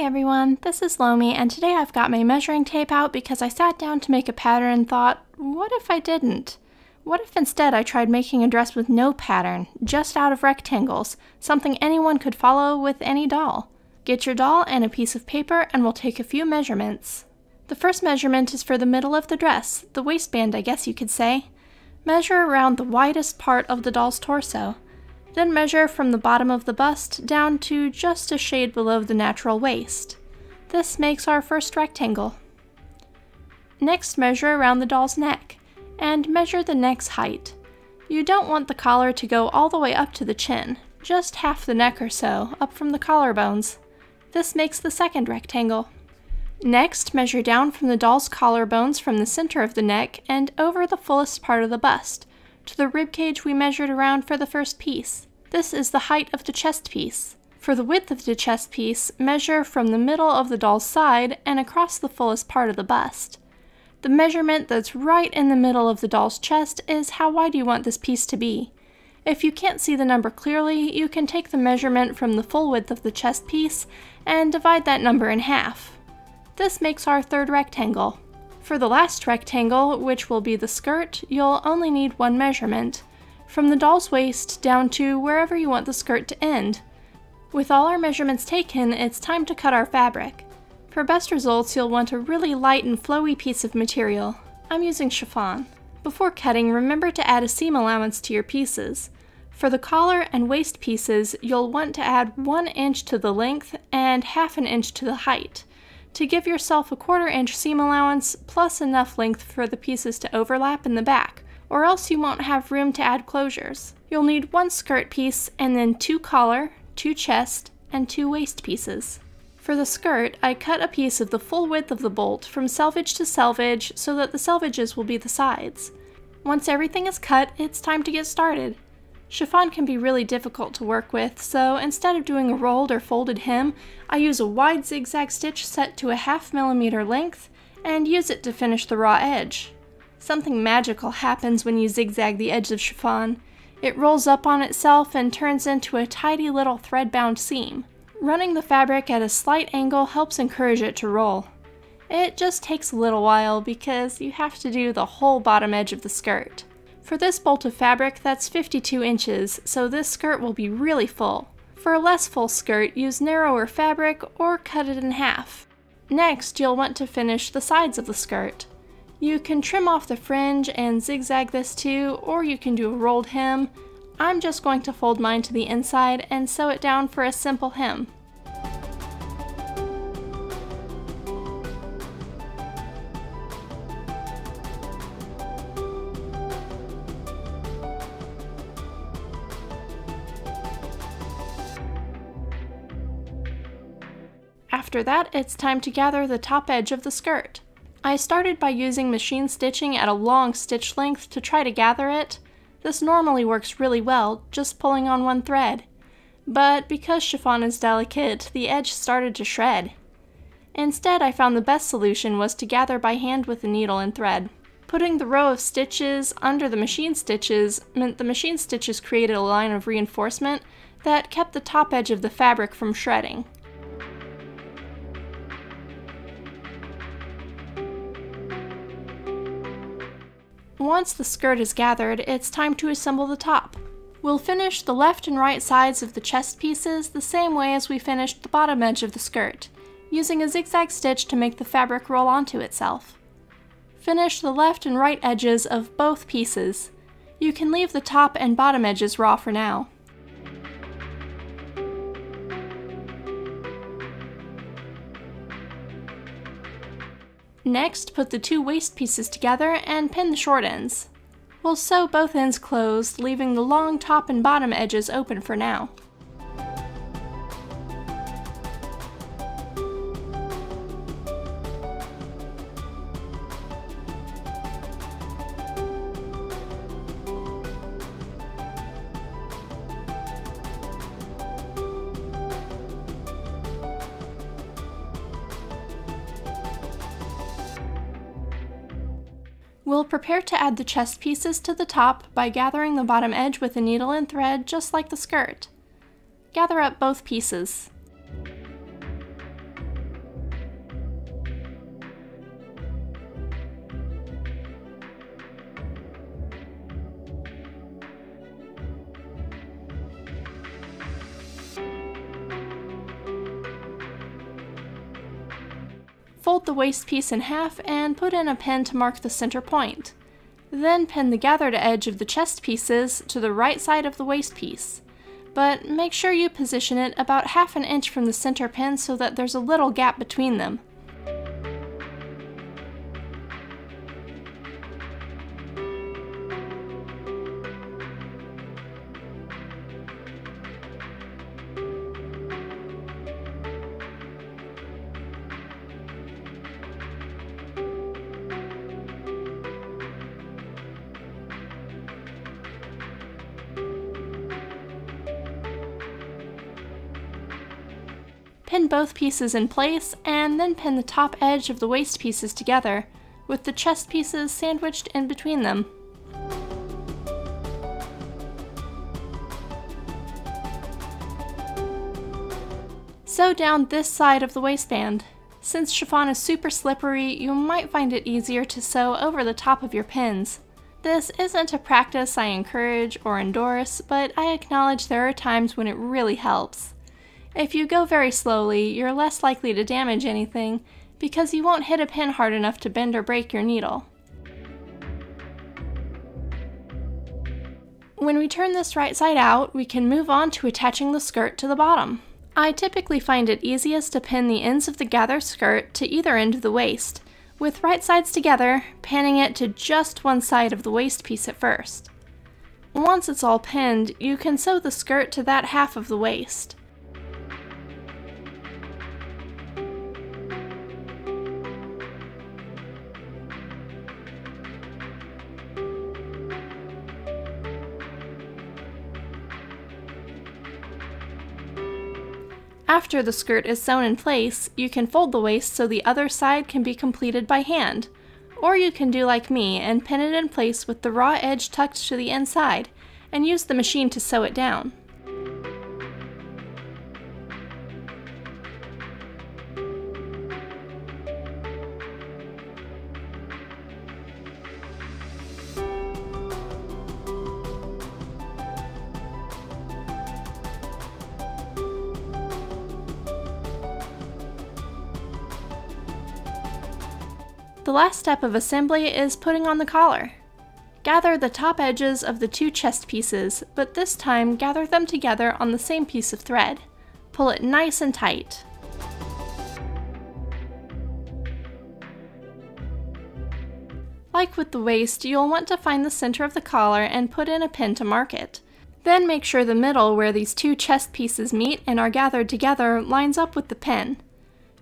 Hey everyone, this is Lomi, and today I've got my measuring tape out because I sat down to make a pattern and thought, what if I didn't? What if instead I tried making a dress with no pattern, just out of rectangles, something anyone could follow with any doll? Get your doll and a piece of paper and we'll take a few measurements. The first measurement is for the middle of the dress, the waistband I guess you could say. Measure around the widest part of the doll's torso. Then measure from the bottom of the bust down to just a shade below the natural waist. This makes our first rectangle. Next, measure around the doll's neck, and measure the neck's height. You don't want the collar to go all the way up to the chin, just half the neck or so, up from the collarbones. This makes the second rectangle. Next, measure down from the doll's collarbones from the center of the neck and over the fullest part of the bust, to the ribcage we measured around for the first piece. This is the height of the chest piece. For the width of the chest piece, measure from the middle of the doll's side and across the fullest part of the bust. The measurement that's right in the middle of the doll's chest is how wide you want this piece to be. If you can't see the number clearly, you can take the measurement from the full width of the chest piece and divide that number in half. This makes our third rectangle. For the last rectangle, which will be the skirt, you'll only need one measurement, from the doll's waist down to wherever you want the skirt to end. With all our measurements taken, it's time to cut our fabric. For best results, you'll want a really light and flowy piece of material. I'm using chiffon. Before cutting, remember to add a seam allowance to your pieces. For the collar and waist pieces, you'll want to add 1 inch to the length and ½ inch to the height, to give yourself a 1/4 inch seam allowance plus enough length for the pieces to overlap in the back, or else you won't have room to add closures. You'll need 1 skirt piece and then 2 collar, 2 chest, and 2 waist pieces. For the skirt, I cut a piece of the full width of the bolt from selvage to selvage so that the selvages will be the sides. Once everything is cut, it's time to get started. Chiffon can be really difficult to work with, so instead of doing a rolled or folded hem, I use a wide zigzag stitch set to a ½ millimeter length and use it to finish the raw edge. Something magical happens when you zigzag the edge of chiffon. It rolls up on itself and turns into a tidy little thread-bound seam. Running the fabric at a slight angle helps encourage it to roll. It just takes a little while because you have to do the whole bottom edge of the skirt. For this bolt of fabric, that's 52 inches, so this skirt will be really full. For a less full skirt, use narrower fabric or cut it in half. Next, you'll want to finish the sides of the skirt. You can trim off the fringe and zigzag this too, or you can do a rolled hem. I'm just going to fold mine to the inside and sew it down for a simple hem. After that, it's time to gather the top edge of the skirt. I started by using machine stitching at a long stitch length to try to gather it. This normally works really well, just pulling on one thread. But because chiffon is delicate, the edge started to shred. Instead, I found the best solution was to gather by hand with a needle and thread. Putting the row of stitches under the machine stitches meant the machine stitches created a line of reinforcement that kept the top edge of the fabric from shredding. Once the skirt is gathered, it's time to assemble the top. We'll finish the left and right sides of the chest pieces the same way as we finished the bottom edge of the skirt, using a zigzag stitch to make the fabric roll onto itself. Finish the left and right edges of both pieces. You can leave the top and bottom edges raw for now. Next, put the 2 waist pieces together and pin the short ends. We'll sew both ends closed, leaving the long top and bottom edges open for now. We'll prepare to add the chest pieces to the top by gathering the bottom edge with a needle and thread just like the skirt. Gather up both pieces. Fold the waist piece in half and put in a pin to mark the center point. Then pin the gathered edge of the chest pieces to the right side of the waist piece. But make sure you position it about ½ inch from the center pin so that there's a little gap between them. Pin both pieces in place, and then pin the top edge of the waist pieces together, with the chest pieces sandwiched in between them. Sew down this side of the waistband. Since chiffon is super slippery, you might find it easier to sew over the top of your pins. This isn't a practice I encourage or endorse, but I acknowledge there are times when it really helps. If you go very slowly, you're less likely to damage anything because you won't hit a pin hard enough to bend or break your needle. When we turn this right side out, we can move on to attaching the skirt to the bottom. I typically find it easiest to pin the ends of the gathered skirt to either end of the waist, with right sides together, pinning it to just one side of the waist piece at first. Once it's all pinned, you can sew the skirt to that half of the waist. After the skirt is sewn in place, you can fold the waist so the other side can be completed by hand. Or you can do like me and pin it in place with the raw edge tucked to the inside, and use the machine to sew it down. The last step of assembly is putting on the collar. Gather the top edges of the two chest pieces, but this time gather them together on the same piece of thread. Pull it nice and tight. Like with the waist, you'll want to find the center of the collar and put in a pin to mark it. Then make sure the middle where these two chest pieces meet and are gathered together lines up with the pin.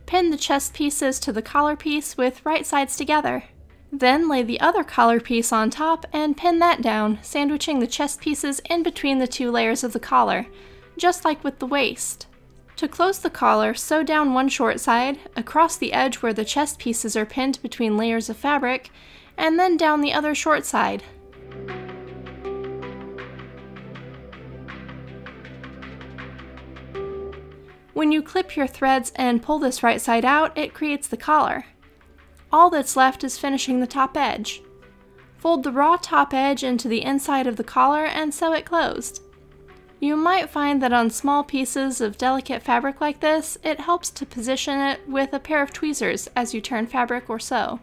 Pin the chest pieces to the collar piece with right sides together. Then lay the other collar piece on top and pin that down, sandwiching the chest pieces in between the two layers of the collar, just like with the waist. To close the collar, sew down one short side, across the edge where the chest pieces are pinned between layers of fabric, and then down the other short side. When you clip your threads and pull this right side out, it creates the collar. All that's left is finishing the top edge. Fold the raw top edge into the inside of the collar and sew it closed. You might find that on small pieces of delicate fabric like this, it helps to position it with a pair of tweezers as you turn fabric or sew.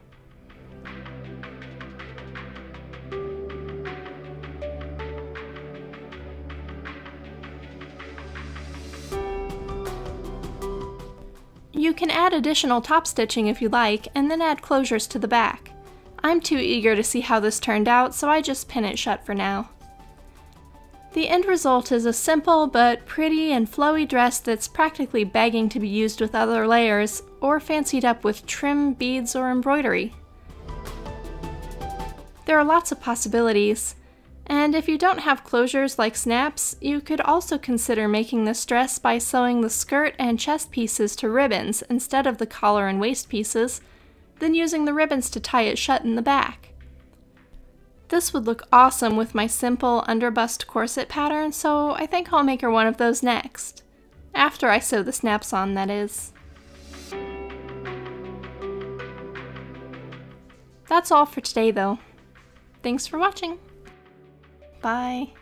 You can add additional top stitching if you like, and then add closures to the back. I'm too eager to see how this turned out, so I just pin it shut for now. The end result is a simple but pretty and flowy dress that's practically begging to be used with other layers, or fancied up with trim, beads, or embroidery. There are lots of possibilities. And if you don't have closures like snaps, you could also consider making this dress by sewing the skirt and chest pieces to ribbons instead of the collar and waist pieces, then using the ribbons to tie it shut in the back. This would look awesome with my simple underbust corset pattern, so I think I'll make her one of those next. After I sew the snaps on, that is. That's all for today though. Thanks for watching. Bye.